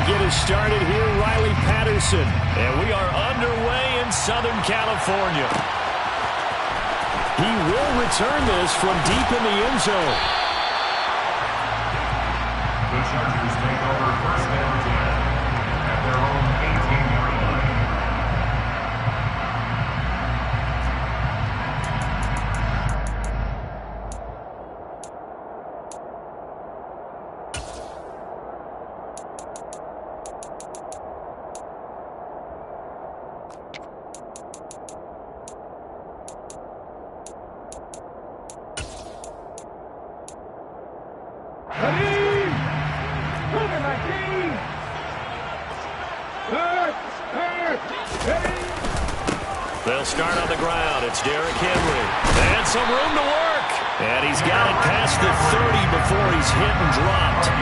get us started here, Riley Patterson. And we are underway in Southern California. He will return this from deep in the end zone. The Chargers take over first down 10 at their own 18-yard line. They'll start on the ground. It's Derrick Henry. And some room to work. And he's got it past the 30 before he's hit and dropped.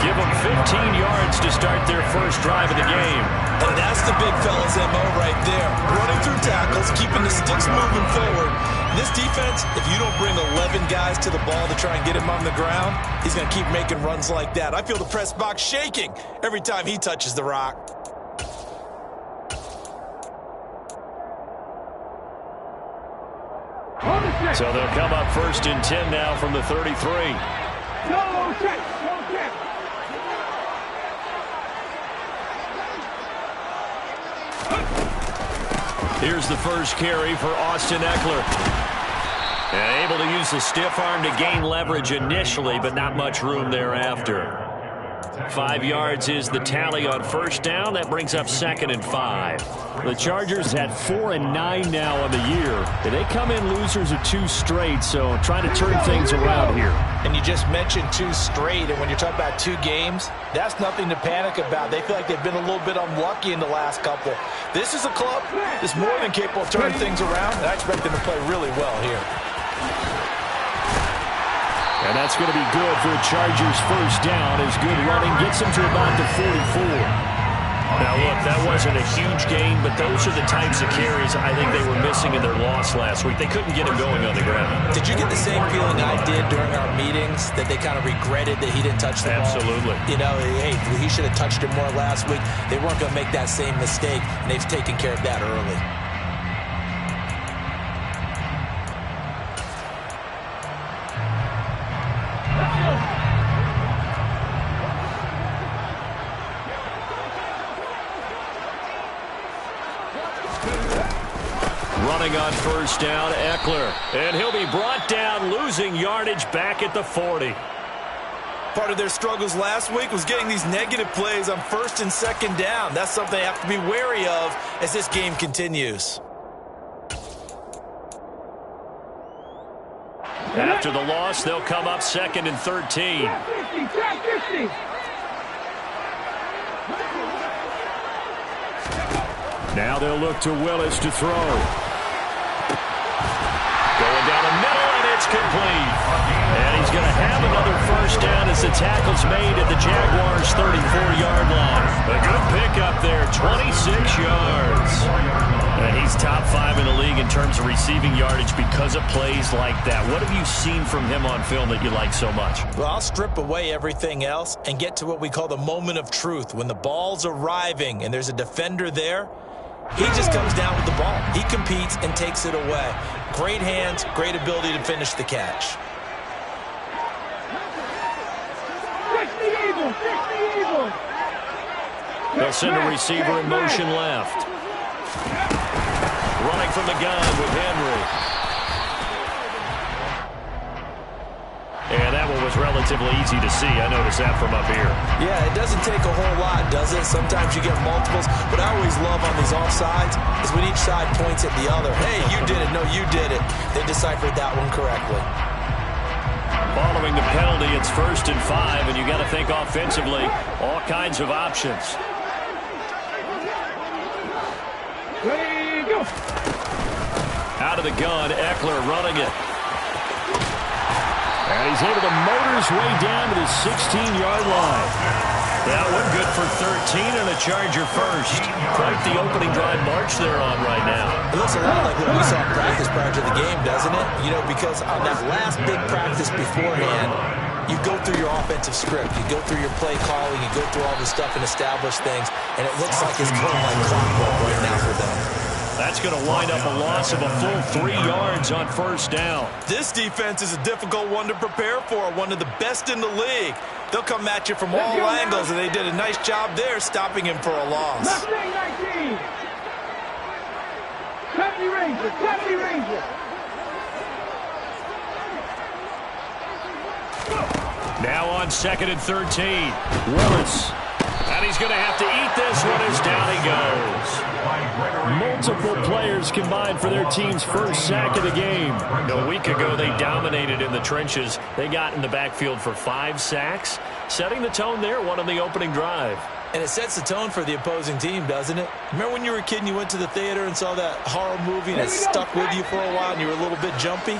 Give them 15 yards to start their first drive of the game. And that's the big fella's MO right there. Running through tackles, keeping the sticks moving forward. This defense, if you don't bring 11 guys to the ball to try and get him on the ground, he's going to keep making runs like that. I feel the press box shaking every time he touches the rock. So they'll come up first and 10 now from the 33. No check. Here's the first carry for Austin Eckler. And able to use the stiff arm to gain leverage initially, but not much room thereafter. 5 yards is the tally on first down. That brings up 2nd and 5. The Chargers had 4 and 9 now on the year. And they come in losers of 2 straight, so trying to turn things around here. And you just mentioned 2 straight, and when you're talking about 2 games, that's nothing to panic about. They feel like they've been a little bit unlucky in the last couple. This is a club that's more than capable of turning things around, and I expect them to play really well here. And that's going to be good for the Chargers' first down as good running gets them to about the 44. Now, look, that wasn't a huge gain, but those are the types of carries I think they were missing in their loss last week. They couldn't get him going on the ground. Did you get the same feeling I did during our meetings, that they kind of regretted that he didn't touch the ball? Absolutely. You know, hey, he should have touched it more last week. They weren't going to make that same mistake, and they've taken care of that early. Running on first down, Eckler. And he'll be brought down, losing yardage back at the 40. Part of their struggles last week was getting these negative plays on first and second down. That's something they have to be wary of as this game continues. After the loss, they'll come up 2nd and 13. Now they'll look to Willis to throw. Going down the middle, and it's complete. And he's going to have another first down as the tackle's made at the Jaguars' 34-yard line. A good pickup there, 26 yards. And he's top 5 in the league in terms of receiving yardage because of plays like that. What have you seen from him on film that you like so much? Well, I'll strip away everything else and get to what we call the moment of truth. When the ball's arriving and there's a defender there, he just comes down with the ball. He competes and takes it away. Great hands, great ability to finish the catch. They'll send a receiver in motion left. Running from the gun with Henry. And that one was relatively easy to see. I noticed that from up here. Yeah, it doesn't take a whole lot, does it? Sometimes you get multiples. What I always love on these offsides is when each side points at the other. Hey, you did it. No, you did it. They deciphered that one correctly. Following the penalty, it's 1st and 5, and you got to think offensively, all kinds of options. Out of the gun, Eckler running it. And he's able to motor his way down to the 16-yard line. That one good for 13 and a Charger first. Quite the opening drive march they're on right now. It looks a lot like what we saw in practice prior to the game, doesn't it? You know, because on that last big practice beforehand, you go through your offensive script. You go through your play calling. You go through all this stuff and establish things. And it looks like it's going like clockwork right now for them. That's going to wind up a loss of a full 3 yards on first down. This defense is a difficult one to prepare for, one of the best in the league. They'll come at you from all angles, and they did a nice job there stopping him for a loss. 19. 70 Rangers, 70 Rangers. Now on 2nd and 13. Willis. And he's going to have to eat this one as down he goes. Multiple players combined for their team's first sack of the game. A week ago, they dominated in the trenches. They got in the backfield for 5 sacks, setting the tone there, one on the opening drive. And it sets the tone for the opposing team, doesn't it? Remember when you were a kid and you went to the theater and saw that horror movie and it stuck with you for a while and you were a little bit jumpy?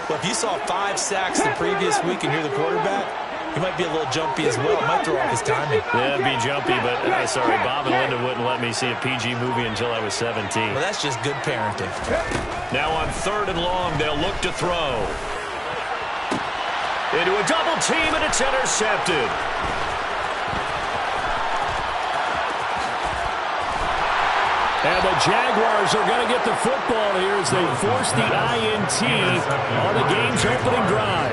Well, if you saw 5 sacks the previous week and you're the quarterback, he might be a little jumpy as well. Might throw off his timing. Yeah, be jumpy, but sorry, Bob and Linda wouldn't let me see a PG movie until I was 17. Well, that's just good parenting. Now on 3rd and long, they'll look to throw. Into a double team, and it's intercepted. And the Jaguars are going to get the football here as they force the INT on the game's opening drive.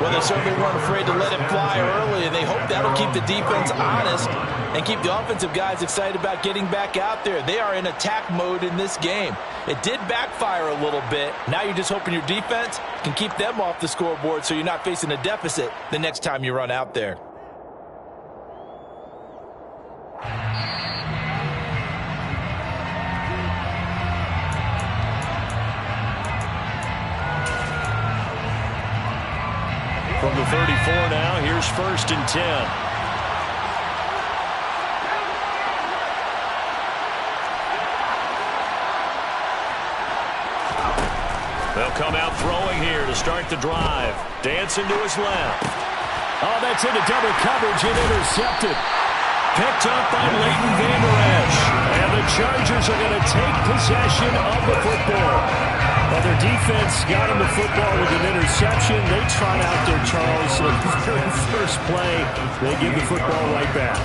Well, they certainly weren't afraid to let it fly early, and they hope that'll keep the defense honest and keep the offensive guys excited about getting back out there. They are in attack mode in this game. It did backfire a little bit. Now you're just hoping your defense can keep them off the scoreboard so you're not facing a deficit the next time you run out there. From the 34 now, here's 1st and 10. They'll come out throwing here to start the drive. Dancing to his left. Oh, that's into double coverage and intercepted. Picked up by Leighton Vander Esch. And the Chargers are going to take possession of the football. Well, their defense got him the football with an interception. They trot out there, Charles. So the very first play, they give the football right back.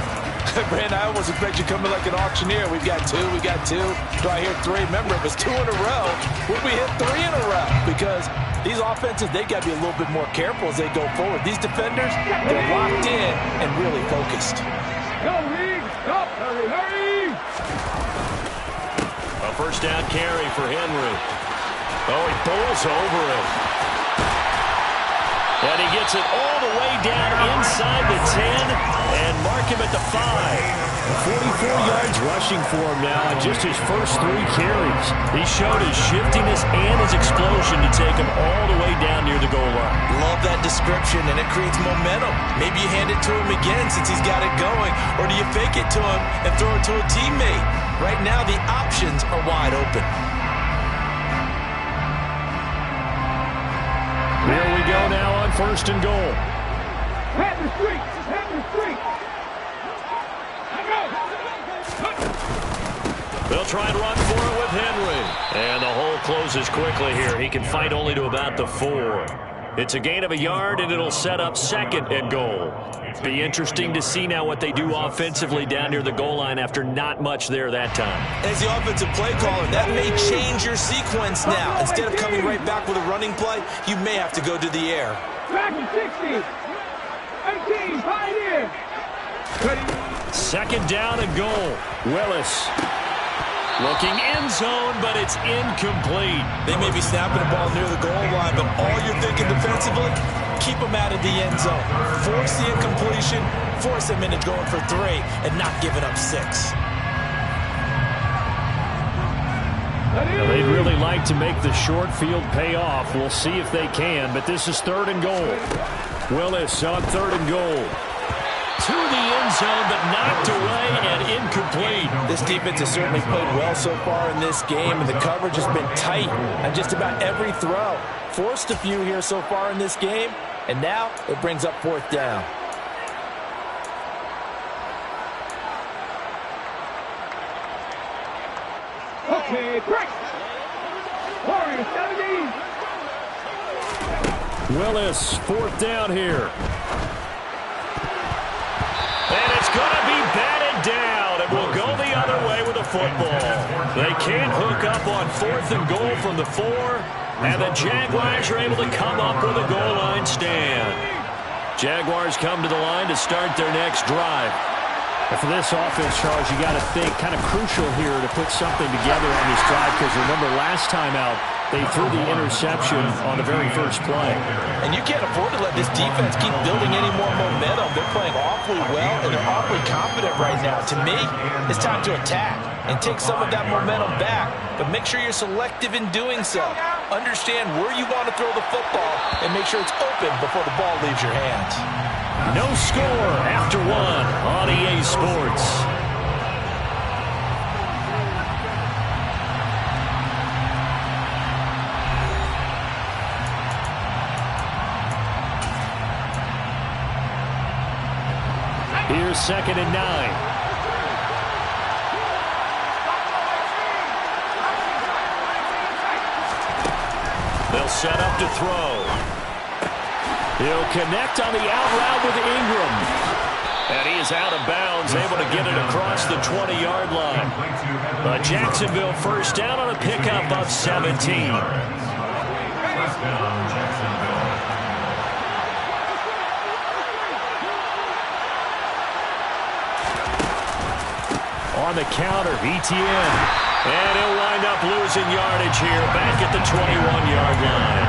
Brandon, I almost expect you coming like an auctioneer. We've got 2, we got 2. Do I hear 3? Remember, it was 2 in a row. Would we hit 3 in a row? Because these offenses, they got to be a little bit more careful as they go forward. These defenders, they're locked in and really focused. Go, Reed. Stop. Hurry, hurry. A first down carry for Henry. Oh, he pulls over it. And he gets it all the way down inside the 10 and mark him at the 5. 44 yards rushing for him now on just his first 3 carries. He showed his shiftiness and his explosion to take him all the way down near the goal line. Love that description, and it creates momentum. Maybe you hand it to him again since he's got it going, or do you fake it to him and throw it to a teammate? Right now, the options are wide open. Here we go now on 1st and goal. Have the street. Have the street. They'll try and run for it with Henry. And the hole closes quickly here. He can fight only to about the 4. It's a gain of a yard, and it'll set up 2nd and goal. Be interesting to see now what they do offensively down near the goal line after not much there that time. As the offensive play caller, that may change your sequence now. Instead of coming right back with a running play, you may have to go to the air. Back to 60. 18, pioneer. 2nd down and goal. Willis. Looking end zone, but it's incomplete. They may be snapping the ball near the goal line, but all you're thinking defensively, keep them out of the end zone. Force the incompletion, force them into going for 3, and not giving up 6. Now, they'd really like to make the short field pay off. We'll see if they can, but this is 3rd and goal. Willis on 3rd and goal. To the end zone, but knocked away and incomplete. This defense has certainly played well so far in this game, and the coverage has been tight on just about every throw. Forced a few here so far in this game, and now it brings up 4th down. Okay, break. Warriors, 70. Willis, 4th down here. football. They can't hook up on 4th and goal from the 4, and the Jaguars are able to come up with a goal line stand. Jaguars come to the line to start their next drive. And for this offense, Charles, you got to think kind of crucial here to put something together on this drive, because remember last time out, they threw the interception on the very first play. And you can't afford to let this defense keep building any more momentum. They're playing awfully well, and they're awfully confident right now. To me, it's time to attack and take some of that momentum back, but make sure you're selective in doing so. Understand where you want to throw the football and make sure it's open before the ball leaves your hands. No score after 1 on EA Sports. Here's 2nd and 9. They'll set up to throw. He'll connect on the out route with Ingram. And he is out of bounds, able to get it across the 20-yard line. A Jacksonville first down on a pickup of 17. First down, Jacksonville. On the counter, ETN. And he'll wind up losing yardage here back at the 21-yard line.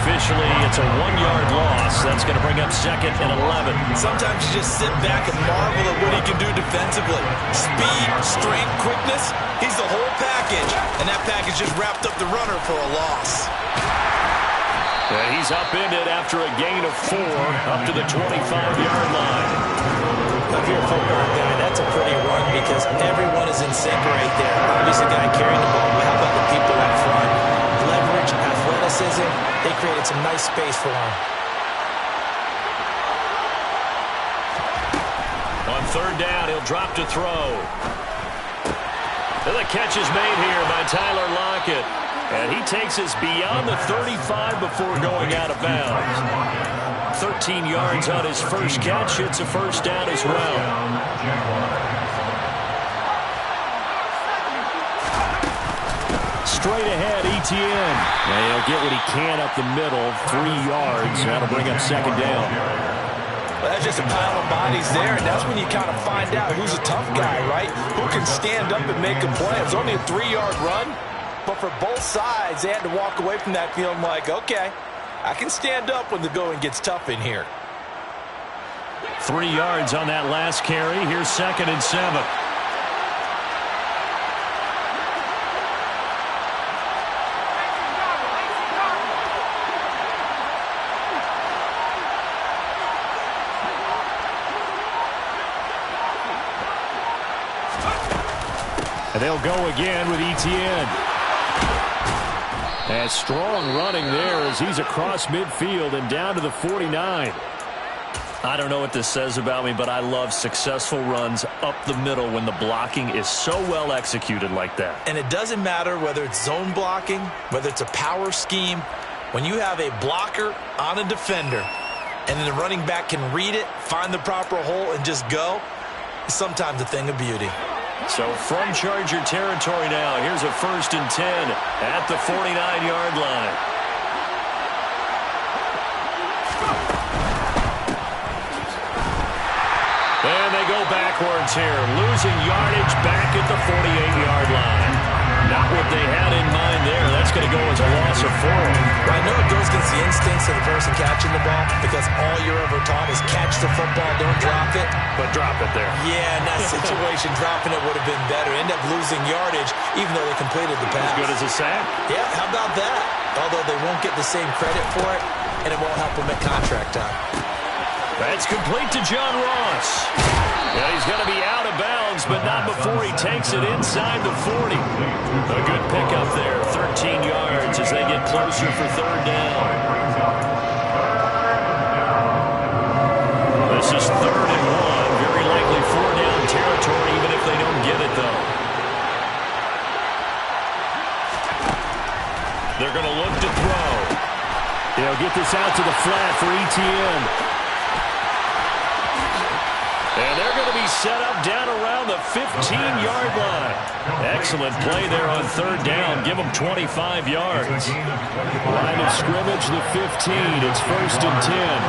Officially, it's a 1-yard loss. That's going to bring up 2nd and 11. Sometimes you just sit back and marvel at what he can do defensively. Speed, strength, quickness, he's the whole package. And that package just wrapped up the runner for a loss. And he's upended after a gain of 4 up to the 25-yard line. If you're a football guy, that's a pretty run because everyone is in sync right there. Obviously, the guy carrying the ball, but how about the people up front? Leverage, athleticism, they created some nice space for him. On 3rd down, he'll drop to throw. And the catch is made here by Tyler Lockett. And he takes us beyond the 35 before going out of bounds. 13 yards on his first catch. It's a first down as well. Straight ahead, ETN. And he'll get what he can up the middle, 3 yards. That'll bring up 2nd down. Well, that's just a pile of bodies there, and that's when you kind of find out who's a tough guy, right? Who can stand up and make a play. It's only a 3-yard run, but for both sides, they had to walk away from that feeling like, okay, I can stand up when the going gets tough in here. 3 yards on that last carry. Here's 2nd and 7. And they'll go again with ETN. And strong running there as he's across midfield and down to the 49. I don't know what this says about me, but I love successful runs up the middle when the blocking is so well executed like that. And it doesn't matter whether it's zone blocking, whether it's a power scheme. When you have a blocker on a defender and then the running back can read it, find the proper hole, and just go, it's sometimes a thing of beauty. So from Charger territory now, here's a 1st and 10 at the 49-yard line. And they go backwards here, losing yardage back at the 48-yard line. Not what they had in mind there. That's going to go as a loss of 4. Well, I know it goes against the instincts of the person catching the ball because all you're ever taught is catch the football, don't drop it. But drop it there. Yeah, in that situation, dropping it would have been better. End up losing yardage even though they completed the pass. As good as a sack? Yeah, how about that? Although they won't get the same credit for it, and it won't help them at contract time. That's complete to John Ross. Yeah, he's going to be out of bounds, but not before he takes it inside the 40. A good pickup there, 13 yards as they get closer for 3rd down. This is 3rd and 1, very likely 4-down territory, even if they don't get it, though. They're going to look to throw. They'll get this out to the flat for ETN. And they're going to be set up down around the 15-yard line. Excellent play there on third down. Give them 25 yards. Line of scrimmage, the 15. It's 1st and 10.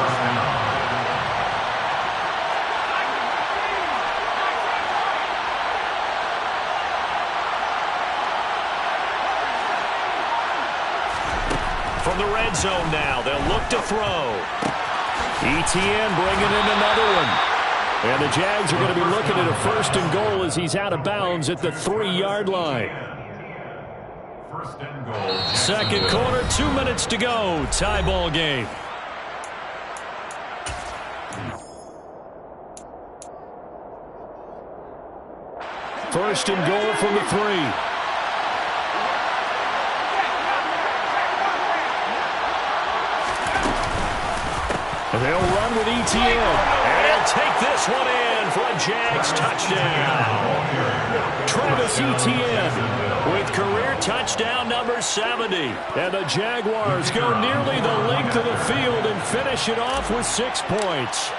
From the red zone now, they'll look to throw. ETN bringing in another one. And the Jags are going to be looking at a 1st and goal as he's out of bounds at the 3-yard line. 1st and goal. Second quarter, 2 minutes to go. Tie ball game. First and goal from the 3. And they'll run with ETN. And he'll take this one in for a Jags touchdown. Travis Etienne with career touchdown number 70. And the Jaguars go nearly the length of the field and finish it off with 6 points.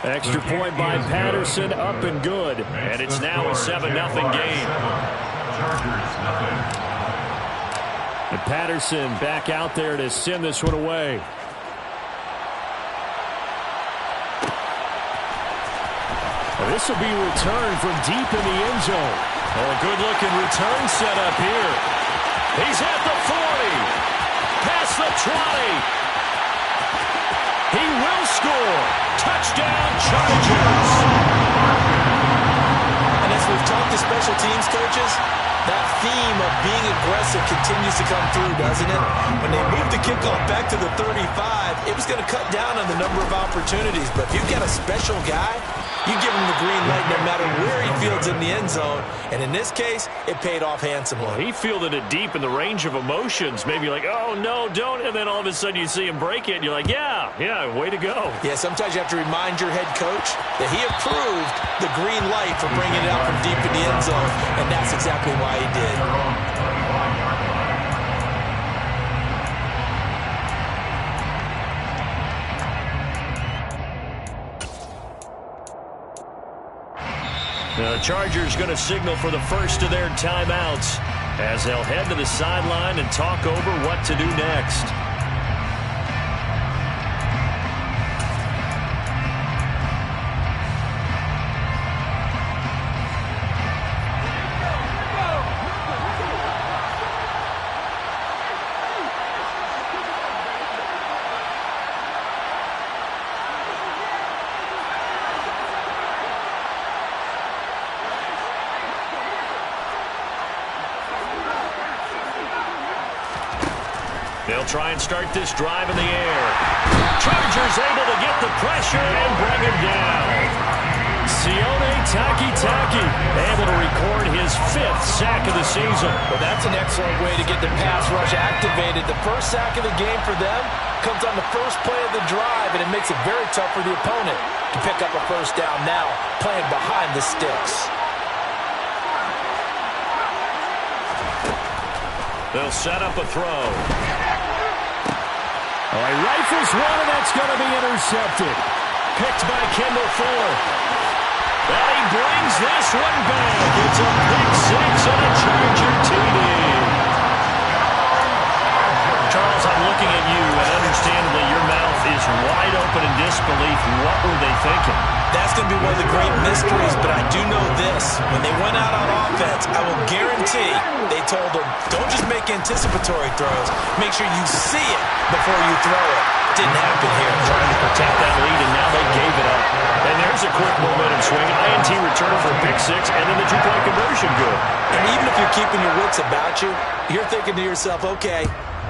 Extra point by Patterson, up and good. And it's now a 7-0 game. Chargers, nothing. And Patterson back out there to send this one away. And this will be returned from deep in the end zone. Oh, a good-looking return set up here. He's at the 40. Past the 20. He will score. Touchdown, Chargers. And as we've talked to special teams coaches, that theme of being aggressive continues to come through, doesn't it? When they moved the kickoff back to the 35, it was going to cut down on the number of opportunities. But if you've got a special guy, you give him the green light no matter where he fields in the end zone. And in this case, it paid off handsomely. He fielded it deep in the range of emotions. Maybe like, oh, no, don't. And then all of a sudden you see him break it. And you're like, yeah, way to go. Yeah, sometimes you have to remind your head coach that he approved the green light for bringing it out from deep in the end zone. And that's exactly why he did. The Chargers going to signal for the first of their timeouts as they'll head to the sideline and talk over what to do next. They'll try and start this drive in the air. Chargers able to get the pressure and bring him down. Sione Takitaki able to record his 5th sack of the season. Well, that's an excellent way to get the pass rush activated. The first sack of the game for them comes on the first play of the drive, and it makes it very tough for the opponent to pick up a first down now, playing behind the sticks. They'll set up a throw. Oh, he rifles one, and that's going to be intercepted. Picked by Kendall Fuller. And he brings this one back. It's a pick 6 and a Charger TD. Charles, I'm looking at you, and understandably your mouth is wide open in disbelief. What were they thinking? That's going to be one of the great mysteries, but I do know this. When they went out on offense, I will guarantee they told them, don't just make anticipatory throws. Make sure you see it before you throw it. Didn't happen here. Trying to protect that lead, and now they gave it up. And there's a quick momentum swing. INT return for a pick 6, and then the 2-point conversion good. And even if you're keeping your wits about you, you're thinking to yourself, okay,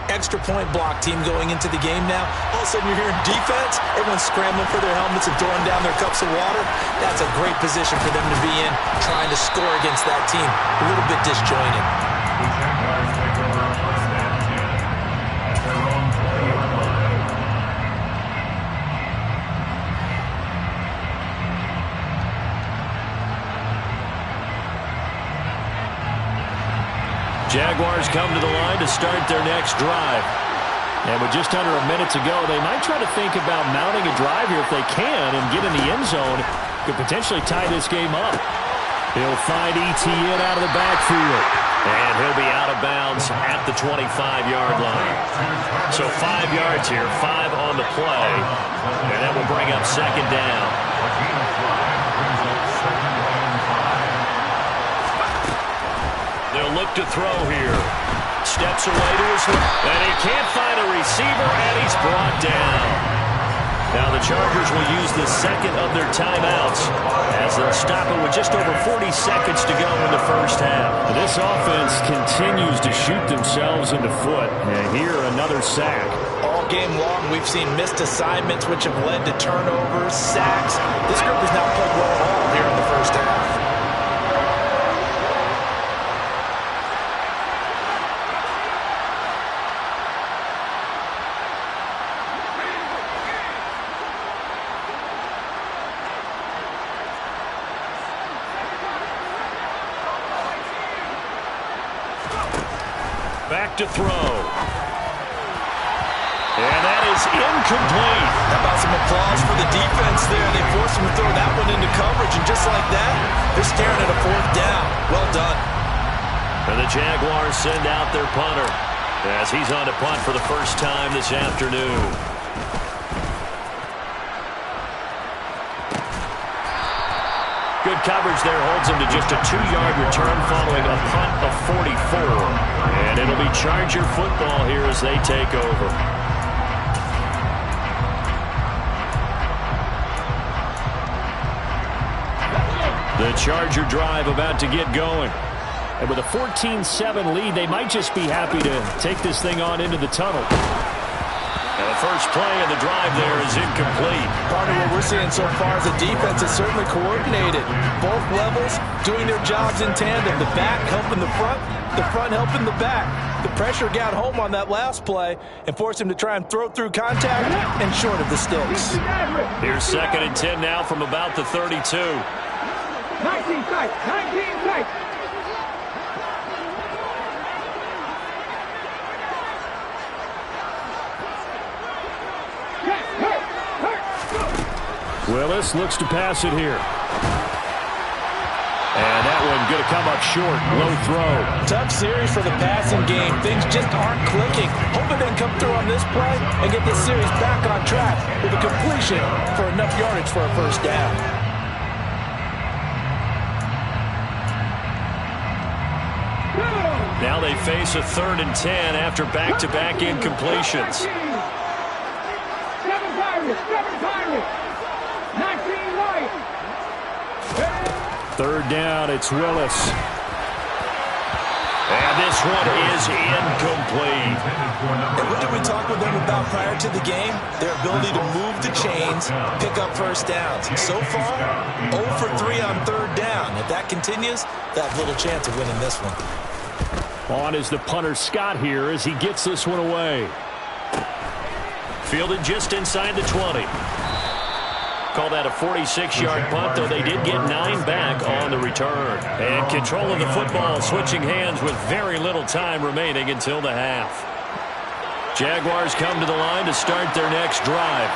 extra point block team going into the game now. All of a sudden you're hearing defense, everyone's scrambling for their helmets and throwing down their cups of water. That's a great position for them to be in, trying to score against that team. A little bit disjointed. The Jaguars take over 1st and 10 at their own 40-yard line. Jaguars come to the line to start their next drive. And with just under a minute to go, they might try to think about mounting a drive here if they can and get in the end zone. Could potentially tie this game up. He'll find Etienne out of the backfield. And he'll be out of bounds at the 25-yard line. So 5 yards here, 5 on the play. And that will bring up second down. They'll look to throw here. Steps away to his left. And he can't find a receiver, and he's brought down. Now the Chargers will use the second of their timeouts as they'll stop it with just over 40 seconds to go in the first half. This offense continues to shoot themselves in the foot. And here, another sack. All game long, we've seen missed assignments, which have led to turnovers, sacks. This group has not played well at all here in the first half. Back to throw. And that is incomplete. How about some applause for the defense there? They forced him to throw that one into coverage, and just like that, they're staring at a fourth down. Well done. And the Jaguars send out their punter as he's on to punt for the first time this afternoon. Good coverage there holds him to just a 2-yard return following a punt of 44. And it'll be Charger football here as they take over. The Charger drive about to get going. And with a 14-7 lead, they might just be happy to take this thing on into the tunnel. And the first play of the drive there is incomplete. Part of what we're seeing so far as a defense is certainly coordinated. Both levels doing their jobs in tandem. The back helping the front helping the back. The pressure got home on that last play and forced him to try and throw through contact and short of the sticks. Here's 2nd and 10 now from about the 32. 19 tight, 19 tight. Willis looks to pass it here. And that one going to come up short. Low throw. Tough series for the passing game. Things just aren't clicking. Hoping they can come through on this play and get this series back on track with a completion for enough yardage for a first down. Now they face a 3rd and 10 after back-to-back incompletions. 7 Pirates. 19 right. 3rd down, it's Willis. And this one is incomplete. And what did we talk with them about prior to the game? Their ability to move the chains, pick up first downs. So far, 0 for 3 on 3rd down. If that continues, they have little chance of winning this one. On is the punter Scott here as he gets this one away. Fielded just inside the 20. Call that a 46-yard punt, though they did get 9 back on the return. And control of the football, switching hands with very little time remaining until the half. Jaguars come to the line to start their next drive.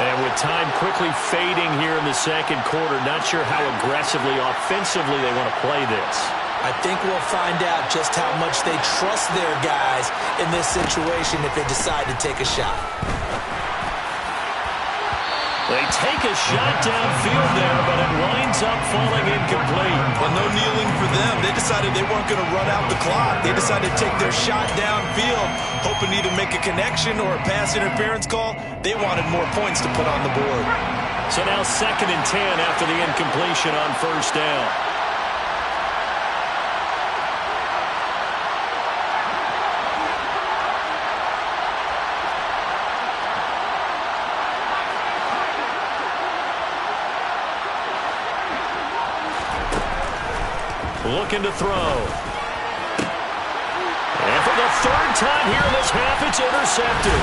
And with time quickly fading here in the second quarter, not sure how aggressively, offensively they want to play this. I think we'll find out just how much they trust their guys in this situation if they decide to take a shot. They take a shot downfield there, but it winds up falling incomplete. Well, no kneeling for them. They decided they weren't going to run out the clock. They decided to take their shot downfield, hoping to either make a connection or a pass interference call. They wanted more points to put on the board. So now 2nd and 10 after the incompletion on first down. Looking to throw. And for the 3rd time here in this half, it's intercepted.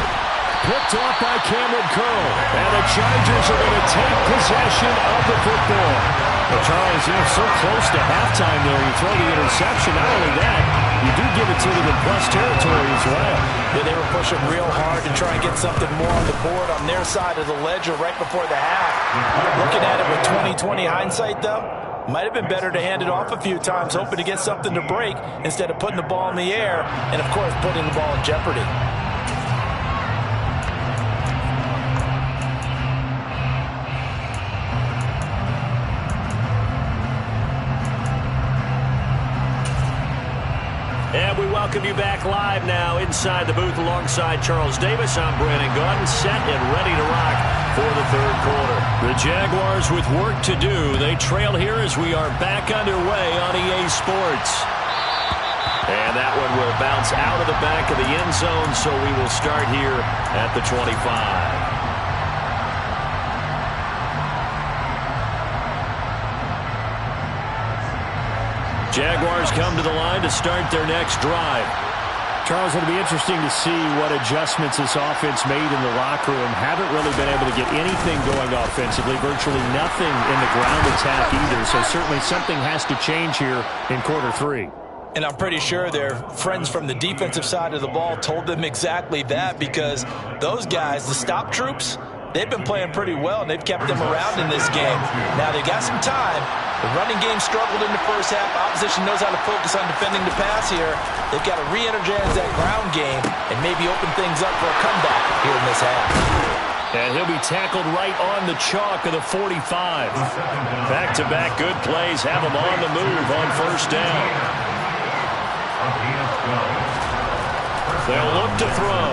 Picked off by Cameron Curl. And the Chargers are going to take possession of the football. Well, Charles, so close to halftime there. You throw the interception. Not only that, you do give it to them in plus territory as well. Yeah, they were pushing real hard to try and get something more on the board on their side of the ledger right before the half. Looking at it with 20/20 hindsight, though, might have been better to hand it off a few times, hoping to get something to break instead of putting the ball in the air and, of course, putting the ball in jeopardy. And we welcome you back live now inside the booth alongside Charles Davis. I'm Brandon Gaudin, set and ready to rock for the third quarter. The Jaguars with work to do. They trail here as we are back underway on EA Sports. And that one will bounce out of the back of the end zone, so we will start here at the 25. Jaguars come to the line to start their next drive. Charles, it'll be interesting to see what adjustments this offense made in the locker room. Haven't really been able to get anything going offensively, virtually nothing in the ground attack either. So certainly something has to change here in quarter three. And I'm pretty sure their friends from the defensive side of the ball told them exactly that, because those guys, the stop troops, they've been playing pretty well, and they've kept them around in this game. Now, they got some time. The running game struggled in the first half. Opposition knows how to focus on defending the pass here. They've got to re-energize that ground game and maybe open things up for a comeback here in this half. And he'll be tackled right on the chalk of the 45. Back-to-back good plays have him on the move on first down. They'll look to throw.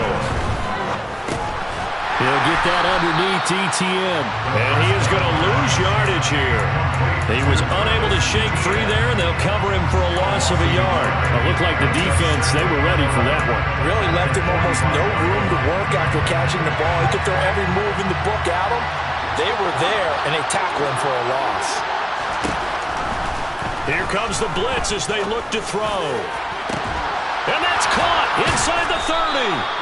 He'll get that underneath ETN. And he is going to lose yardage here. He was unable to shake free there, and they'll cover him for a loss of a yard. It looked like the defense, they were ready for that one. Really left him almost no room to work after catching the ball. He could throw every move in the book at him. They were there, and they tackle him for a loss. Here comes the blitz as they look to throw. And that's caught inside the 30.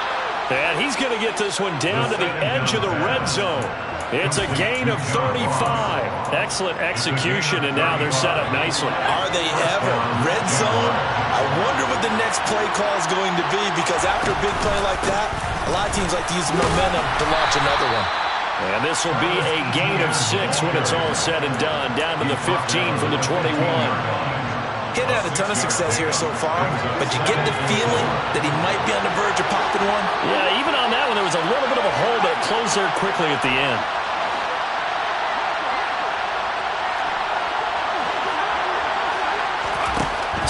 And he's going to get this one down to the edge of the red zone. It's a gain of 35. Excellent execution, and now they're set up nicely. Are they ever? Red zone? I wonder what the next play call is going to be, because after a big play like that, a lot of teams like to use the momentum to launch another one. And this will be a gain of 6 when it's all said and done. Down to the 15 from the 21. He'd had a ton of success here so far, but you get the feeling that he might be on the verge of popping one. Yeah, even on that one, there was a little bit of a hole, but it closed there quickly at the end.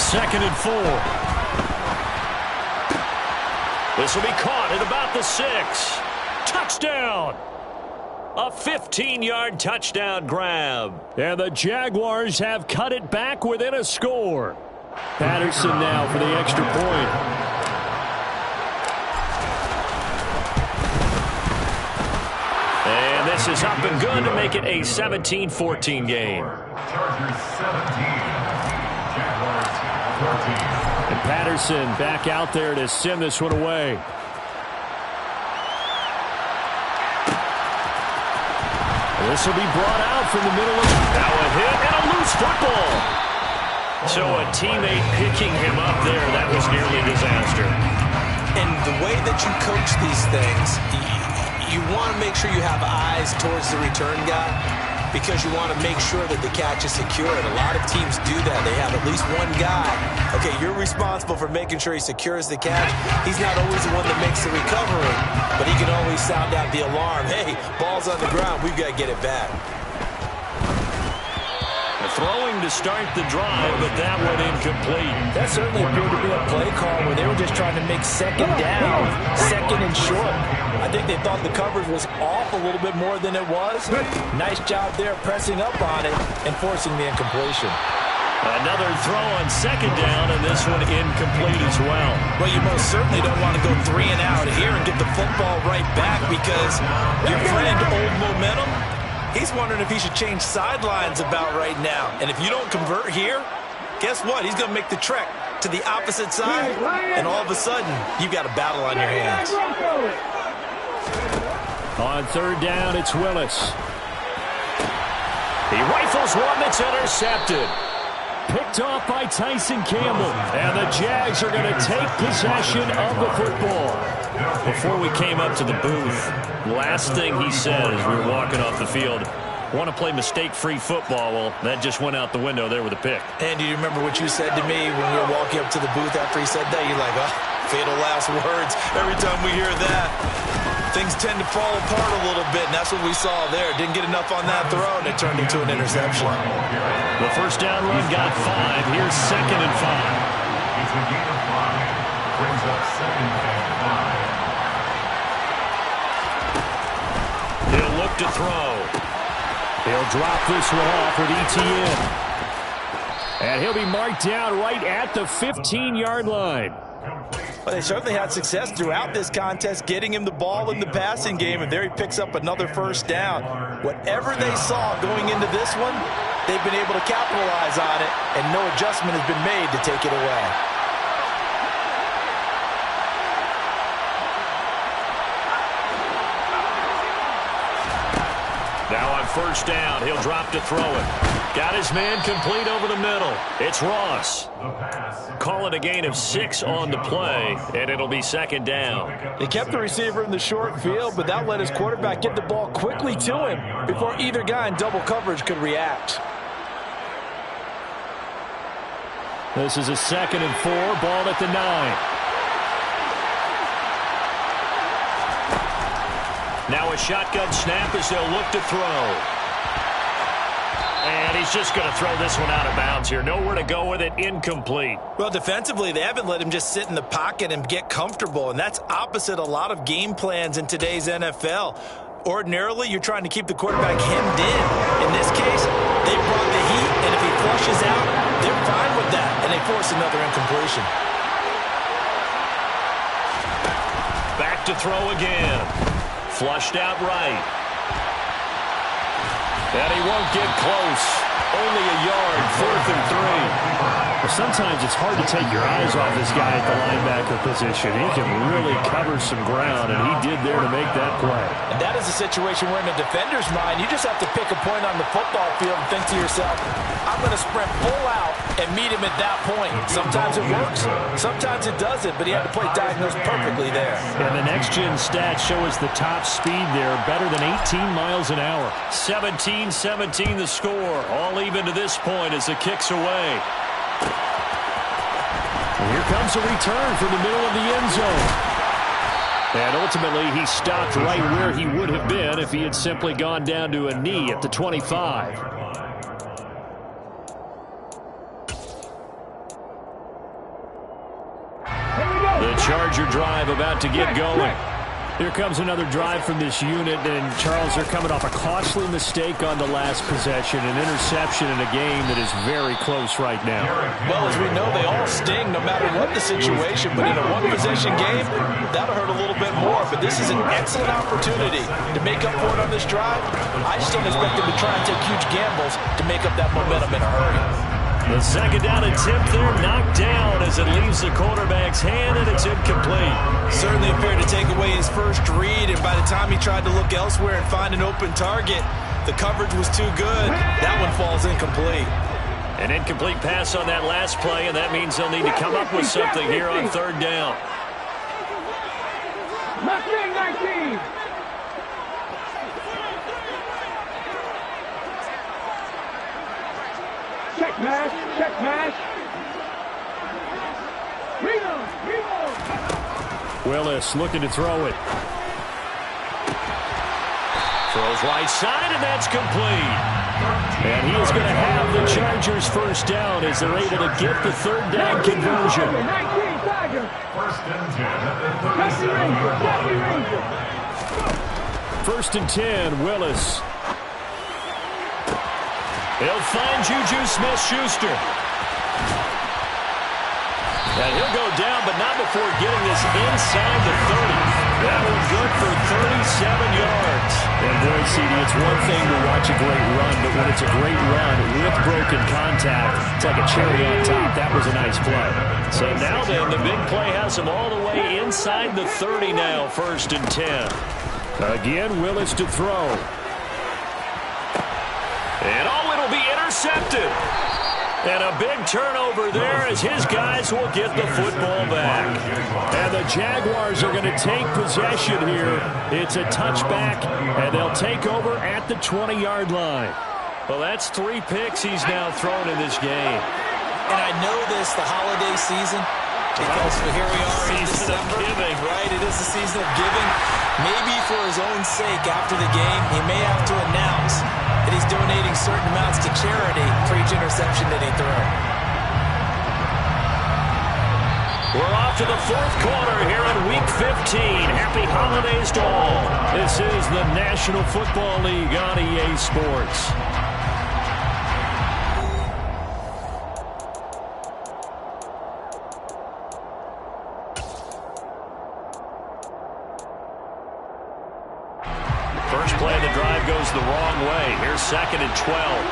Second and 4. This will be caught at about the 6. Touchdown! A 15-yard touchdown grab. And the Jaguars have cut it back within a score. Patterson now for the extra point. And this is up and good to make it a 17-14 game. Chargers 17, Jaguars 14. And Patterson back out there to send this one away. This will be brought out from the middle of now a hit and a loose football. So a teammate picking him up there, that was nearly a disaster. And the way that you coach these things, you want to make sure you have eyes towards the return guy, because you want to make sure that the catch is secure. And a lot of teams do that. They have at least one guy. Okay, you're responsible for making sure he secures the catch. He's not always the one that makes the recovery, but he can always sound out the alarm. Hey, ball's on the ground. We've got to get it back. Throwing to start the drive, but that one incomplete. That certainly appeared to be a play call where they were just trying to make second down, second and short. I think they thought the coverage was off a little bit more than it was. Nice job there pressing up on it and forcing the incompletion. Another throw on second down, and this one incomplete as well. Well, you most certainly don't want to go 3 and out here and get the football right back, because your friend, Old Momentum, he's wondering if he should change sidelines about right now. And if you don't convert here, guess what? He's going to make the trek to the opposite side, and all of a sudden, you've got a battle on your hands. On third down, it's Willis. He rifles one that's intercepted. picked off by Tyson Campbell. And the Jags are going to take possession of the football. Before we came up to the booth, last thing he said as we were walking off the field, want to play mistake-free football. Well, that just went out the window there with a pick. And do you remember what you said to me when we were walking up to the booth after he said that? You're like, oh, fatal last words. Every time we hear that, things tend to fall apart a little bit, and that's what we saw there. Didn't get enough on that throw, and it turned into an interception. The first down run got 5. Here's 2nd and 5. It's a gain of 5. Brings up 2nd and 5. He'll look to throw. He'll drop this one off with ETN. And he'll be marked down right at the 15-yard line. Well, they certainly had success throughout this contest getting him the ball in the passing game, and there he picks up another first down. Whatever they saw going into this one, they've been able to capitalize on it, and no adjustment has been made to take it away. Now on first down, he'll drop to throw it. Got his man complete over the middle. It's Ross. Call it a gain of 6 on the play, and it'll be 2nd down. They kept the receiver in the short field, but that let his quarterback get the ball quickly to him before either guy in double coverage could react. This is a 2nd and 4, ball at the 9. Now a shotgun snap as they'll look to throw. And he's just going to throw this one out of bounds here. Nowhere to go with it. Incomplete. Well, defensively, they haven't let him just sit in the pocket and get comfortable, and that's opposite a lot of game plans in today's NFL. Ordinarily, you're trying to keep the quarterback hemmed in. In this case, they brought the heat, and if he flushes out, they're fine with that, and they force another incompletion. Back to throw again. Flushed out right. And he won't get close. Only a yard, 4th and 3. Well, sometimes it's hard to take your eyes off this guy at the linebacker position. He can really cover some ground, and he did there to make that play. And that is a situation where in a defender's mind, you just have to pick a point on the football field and think to yourself, I'm going to sprint full out and meet him at that point. Sometimes it works, sometimes it doesn't, but he had to play diagnosed perfectly there. And the next-gen stats show us the top speed there, better than 18 miles an hour. 17-17 the score. All even to this point as the kick's away. And here comes a return from the middle of the end zone. And ultimately, he stopped right where he would have been if he had simply gone down to a knee at the 25. The Charger drive about to get going. Here comes another drive from this unit, and Charles, are coming off a costly mistake on the last possession, an interception in a game that is very close right now. Well, as we know, they all sting no matter what the situation, but in a one-possession game, that'll hurt a little bit more. But this is an excellent opportunity to make up for it on this drive. I just don't expect them to try and take huge gambles to make up that momentum in a hurry. The 2nd down attempt there knocked down as it leaves the quarterback's hand, and it's incomplete. Certainly appeared to take away his first read, and by the time he tried to look elsewhere and find an open target, the coverage was too good. That one falls incomplete. An incomplete pass on that last play, and that means they'll need to come up with something here on 3rd down. Mustang 19. Check mash, check mash. Reload, reload. Willis looking to throw it. Throws right side, and that's complete. And he is going to have the Chargers first down as they're able to get the 3rd down conversion. 19 Tiger. 1st and 10 at the 30. 1st and 10, Willis. He'll find Juju Smith-Schuster. And he'll go down, but not before getting this inside the 30. That was good for 37 yards. And boy, CD, it's one thing to watch a great run, but when it's a great run with broken contact, it's like a cherry on top. That was a nice play. So now then, the big play has him all the way inside the 30 now, 1st and 10. Again, Willis to throw. And it'll be intercepted. And a big turnover there as his guys will get the football back. And the Jaguars are going to take possession here. It's a touchback, and they'll take over at the 20-yard line. Well, that's 3 picks he's now thrown in this game. And I know this, the holiday season, because here we are in Season of December. giving. Right, it is the season of giving. Maybe for his own sake after the game, he may have to announce that he's donating certain amounts to charity for each interception that he threw. We're off to the 4th quarter here in Week 15. Happy holidays to all. This is the National Football League on EA Sports. First play of the drive goes the wrong way. Here's 2nd and 12.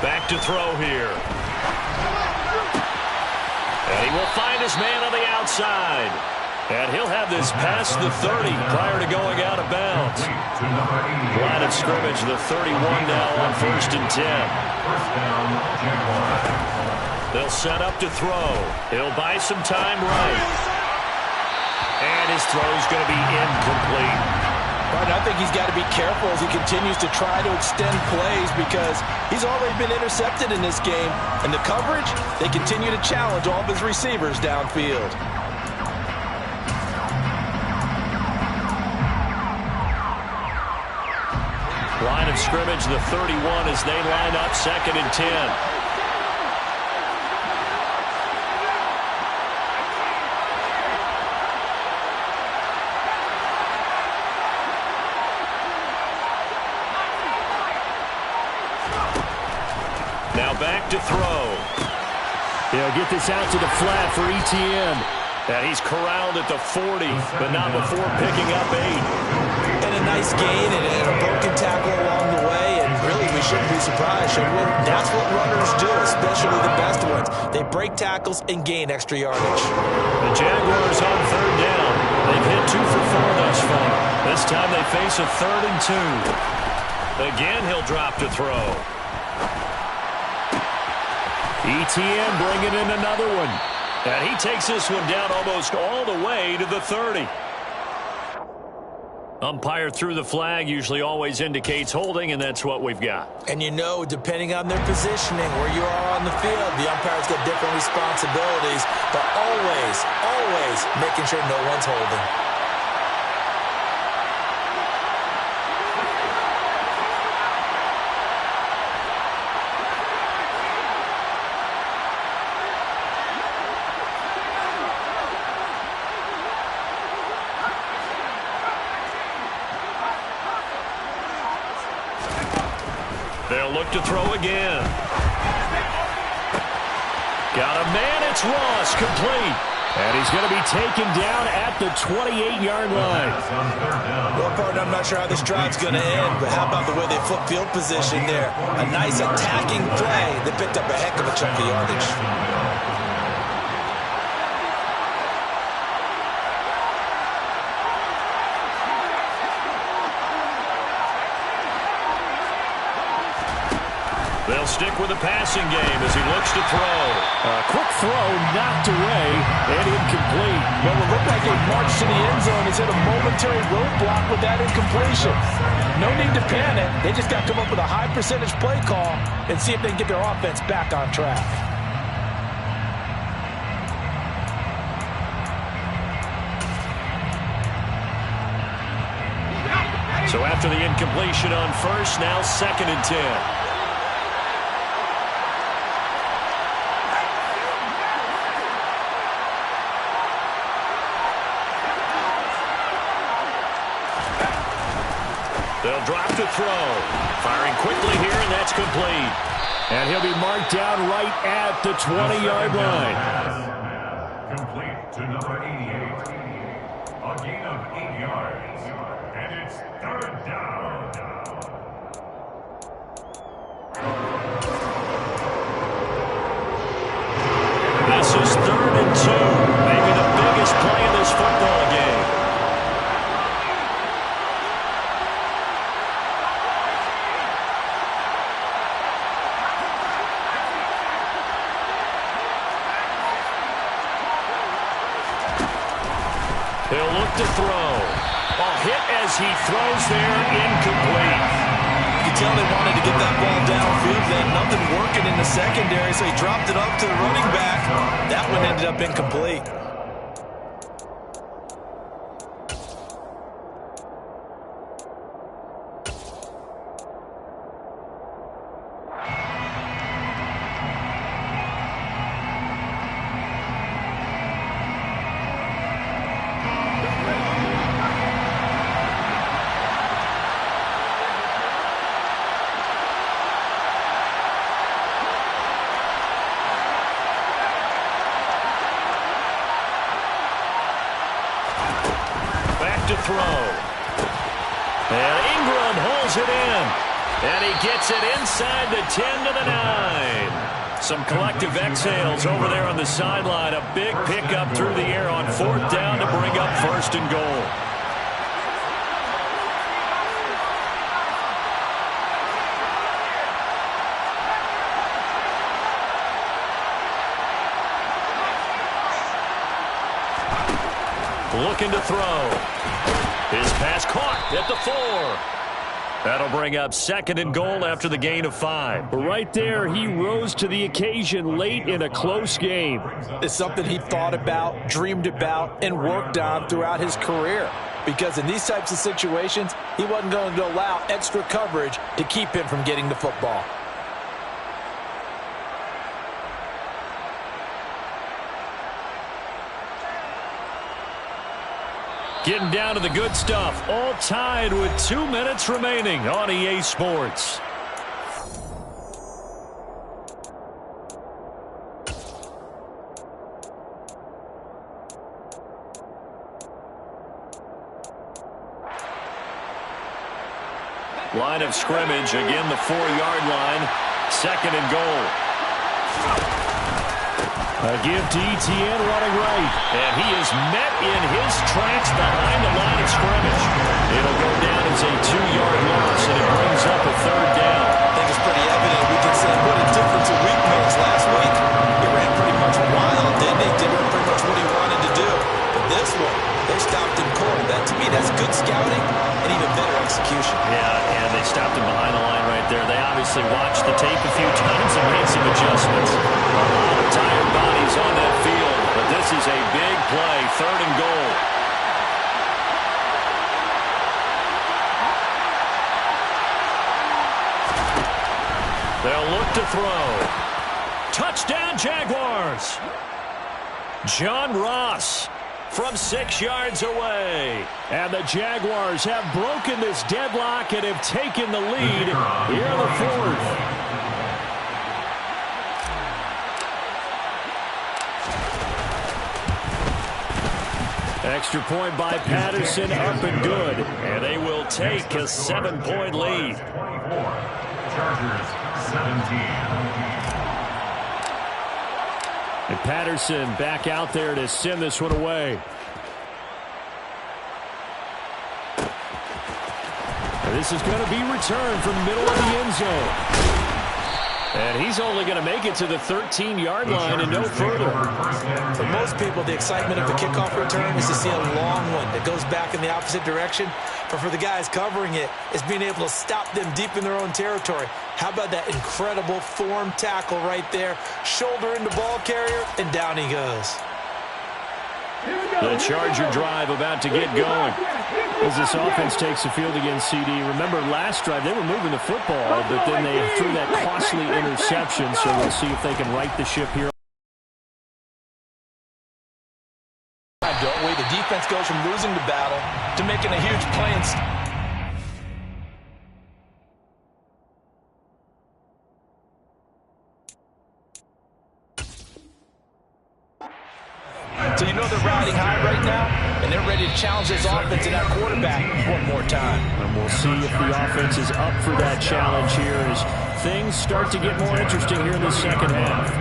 Back to throw here. And he will find his man on the outside. And he'll have this past the 30 prior to going out of bounds. Line of scrimmage, the 31 now on 1st and 10. They'll set up to throw. He'll buy some time right. And his throw's going to be incomplete. But I think he's got to be careful as he continues to try to extend plays because he's already been intercepted in this game. And the coverage, they continue to challenge all of his receivers downfield. Line of scrimmage, the 31 as they line up 2nd and 10. Now back to throw. They'll get this out to the flat for ETN. And he's corralled at the 40, but not before picking up 8. And a nice gain and a broken tackle along the way. And really, we shouldn't be surprised, should we? That's what runners do, especially the best ones. They break tackles and gain extra yardage. The Jaguars on 3rd down. They've hit 2 for 4 thus far. This time they face a 3rd and 2. Again, he'll drop to throw. ETN bringing in another one. And he takes this one down almost all the way to the 30. Umpire threw the flag, usually always indicates holding, and that's what we've got. And you know, depending on their positioning, where you are on the field, the umpire's got different responsibilities, but always making sure no one's holding. They'll look to throw again. Got a man, it's Ross, complete. And he's going to be taken down at the 28-yard line. Well, partner, I'm not sure how this drive's going to end, but how about the way they flip field position there? A nice attacking play that picked up a heck of a chunk of yardage. They'll stick with the passing game as he looks to throw. A quick throw knocked away and incomplete. Well, it looked like a march to the end zone. He's hit a momentary roadblock with that incompletion. No need to panic. They just got to come up with a high percentage play call and see if they can get their offense back on track. So after the incompletion on 1st, now 2nd and 10. They'll drop to throw. Firing quickly here, and that's complete. And he'll be marked down right at the 20-yard line. Complete to number 88. A gain of 8 yards. And it's 3rd down. This is 3rd and 2. Maybe the biggest play of this football game. He'll look to throw. A hit as he throws there, incomplete. You can tell they wanted to get that ball downfield. They had nothing working in the secondary, so he dropped it up to the running back. That one ended up incomplete. To throw. And Ingram holds it in. And he gets it inside the 10 to the 9. Some collective exhales over there on the sideline. A big pickup through the air on 4th down to bring up 1st and goal. Looking to throw. His pass caught at the 4. That'll bring up 2nd and goal after the gain of 5. Right there, he rose to the occasion late in a close game. It's something he thought about, dreamed about, and worked on throughout his career. Because in these types of situations, he wasn't going to allow extra coverage to keep him from getting the football. Getting down to the good stuff. All tied with 2 minutes remaining on EA Sports. Line of scrimmage. Again, the 4-yard line. 2nd and goal. A give to Etienne running right. And he is met in his tracks behind the line of scrimmage. It'll go down as a 2-yard loss, and it brings up a 3rd down. I think it's pretty evident. We can say what a difference a week makes. Last week, he ran pretty much wild, didn't he? Did pretty much what he wanted to do. But this one, they stopped him cold. That, to me, that's good scouting and even better execution. Yeah, and they stopped him behind the line right there. They obviously watched the tape a few times and made some adjustments. A lot of tired bodies on that field, but this is a big play, 3rd and goal. They'll look to throw. Touchdown, Jaguars. John Ross from 6 yards away. And the Jaguars have broken this deadlock and have taken the lead here in the 4th. Extra point by Patterson, up and good. And they will take a 7-point lead. 24, Chargers 17. And Patterson back out there to send this one away. And this is going to be returned from the middle of the end zone. And he's only going to make it to the 13-yard line and no further. For most people, the excitement of a kickoff return is to see a long one that goes back in the opposite direction. But for the guys covering it, it's being able to stop them deep in their own territory. How about that incredible form tackle right there? Shoulder into ball carrier, and down he goes. The Charger drive about to get going. As this offense takes the field against CD, remember last drive they were moving the football, but then they threw that costly interception, so we'll see if they can right the ship here. Don't we? The defense goes from losing the battle to making a huge play and so you know they're riding high right now, and they're ready to challenge this offense and our quarterback one more time. And we'll see if the offense is up for that challenge here as things start to get more interesting here in the second half.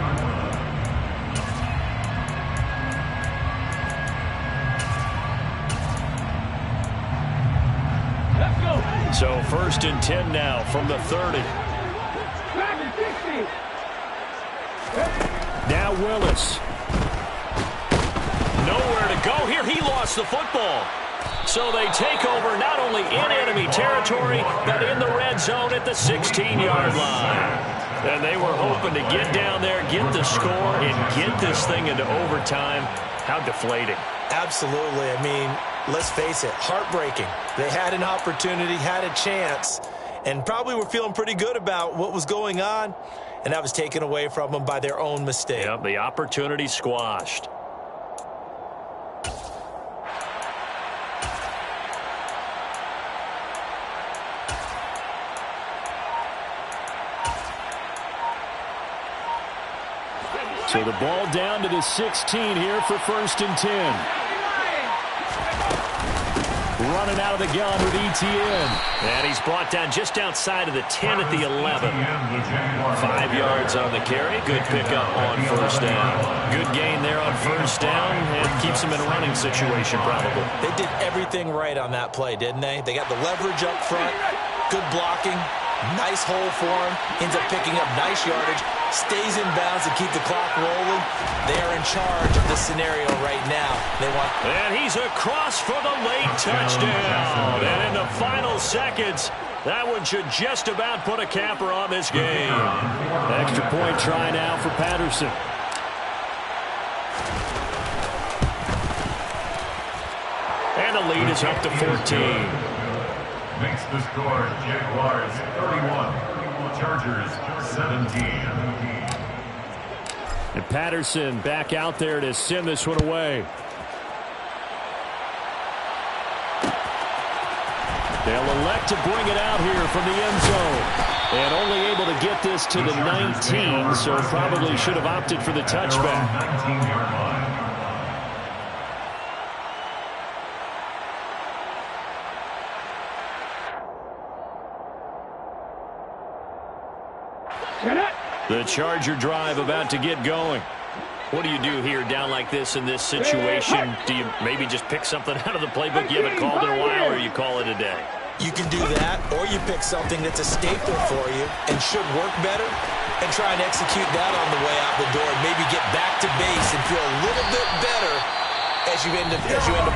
So 1st and 10 now from the 30. Now Willis. Nowhere to go here. He lost the football. So they take over not only in enemy territory, but in the red zone at the 16-yard line. And they were hoping to get down there, get the score, and get this thing into overtime. How deflating. Absolutely. I mean, let's face it, heartbreaking. They had an opportunity, had a chance, and probably were feeling pretty good about what was going on, and that was taken away from them by their own mistake. Yep, the opportunity squashed. So the ball down to the 16 here for 1st and 10. Running out of the gun with Etienne. And he's brought down just outside of the 10 at the 11. 5 yards on the carry. Good pickup on 1st down. Good gain there on 1st down and keeps him in a running situation probably. They did everything right on that play, didn't they? They got the leverage up front, good blocking, nice hole for him, ends up picking up nice yardage, stays in bounds to keep the clock rolling. They are in charge of this scenario right now. And he's across for the late touchdown. And in the final seconds, that one should just about put a capper on this game. Extra point try now for Patterson. And the lead is up to 14. Makes the score Jaguars 31, Chargers 17. And Patterson back out there to send this one away. They'll elect to bring it out here from the end zone. And only able to get this to the 19, so probably should have opted for the touchback. 19-yard line. The Charger drive about to get going. What do you do here down like this in this situation? Do you maybe just pick something out of the playbook you haven't called in a while, or you call it a day? You can do that, or you pick something that's a staple for you and should work better and try and execute that on the way out the door and maybe get back to base and feel a little bit better as you end a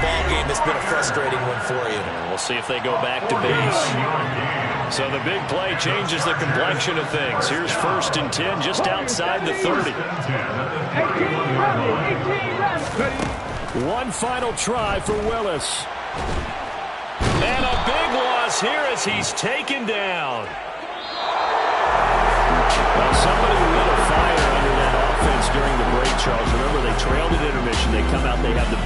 ball game that's been a frustrating one for you. We'll see if they go back to base. So the big play changes the complexion of things. Here's 1st and 10 just outside the 30. 18 left. One final try for Willis. And a big loss here as he's taken down. Well, somebody lit a fire under that offense during the break, Charles. Remember, they trailed at intermission. They come out, they have the